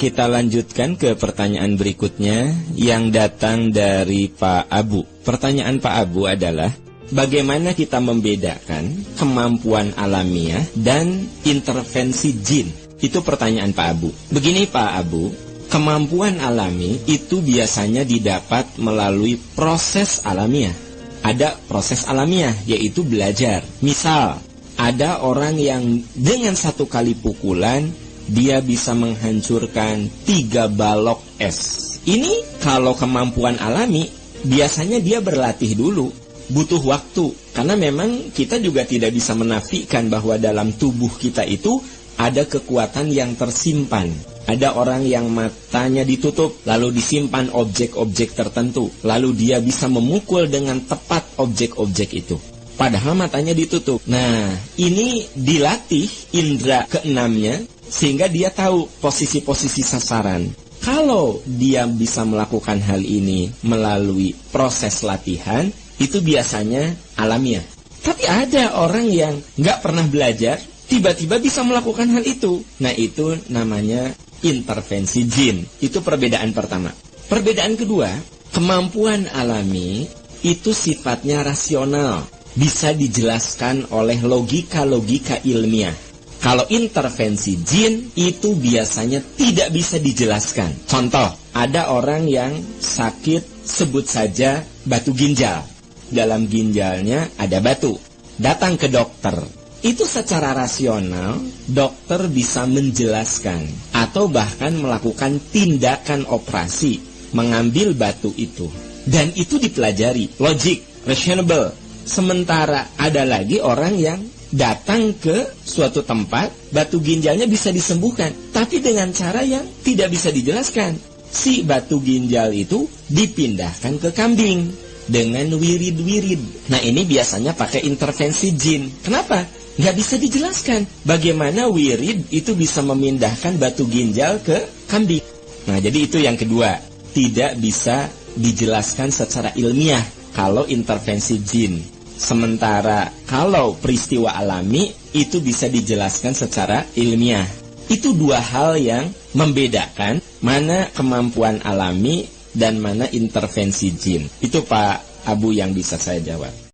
kita lanjutkan ke pertanyaan berikutnya yang datang dari Pak Abu. Pertanyaan Pak Abu adalah, bagaimana kita membedakan kemampuan alamiah dan intervensi jin? Itu pertanyaan Pak Abu. Begini Pak Abu, kemampuan alami itu biasanya didapat melalui proses alamiah. Ada proses alamiah, yaitu belajar. Misal, ada orang yang dengan satu kali pukulan dia bisa menghancurkan 3 balok es. Ini kalau kemampuan alami, biasanya dia berlatih dulu, butuh waktu. Karena memang kita juga tidak bisa menafikan bahwa dalam tubuh kita itu ada kekuatan yang tersimpan. Ada orang yang matanya ditutup, lalu disimpan objek-objek tertentu, lalu dia bisa memukul dengan tepat objek-objek itu, padahal matanya ditutup. Nah, ini dilatih indera keenamnya, sehingga dia tahu posisi-posisi sasaran. Kalau dia bisa melakukan hal ini melalui proses latihan, itu biasanya alamiah. Tapi ada orang yang nggak pernah belajar, tiba-tiba bisa melakukan hal itu. Nah, itu namanya intervensi jin. Itu perbedaan pertama. Perbedaan kedua, kemampuan alami itu sifatnya rasional, bisa dijelaskan oleh logika-logika ilmiah. Kalau intervensi jin itu biasanya tidak bisa dijelaskan. Contoh, ada orang yang sakit, sebut saja batu ginjal. Dalam ginjalnya ada batu. Datang ke dokter. Itu secara rasional, dokter bisa menjelaskan atau bahkan melakukan tindakan operasi, mengambil batu itu. Dan itu dipelajari, logik, reasonable. Sementara ada lagi orang yang datang ke suatu tempat, batu ginjalnya bisa disembuhkan, tapi dengan cara yang tidak bisa dijelaskan. Si batu ginjal itu dipindahkan ke kambing dengan wirid-wirid. Nah, ini biasanya pakai intervensi jin. Kenapa? Nggak bisa dijelaskan bagaimana wirid itu bisa memindahkan batu ginjal ke kambing. Nah, jadi itu yang kedua, tidak bisa dijelaskan secara ilmiah kalau intervensi jin. Sementara kalau peristiwa alami itu bisa dijelaskan secara ilmiah. Itu dua hal yang membedakan mana kemampuan alami dan mana intervensi jin. Itu Pak Abu yang bisa saya jawab.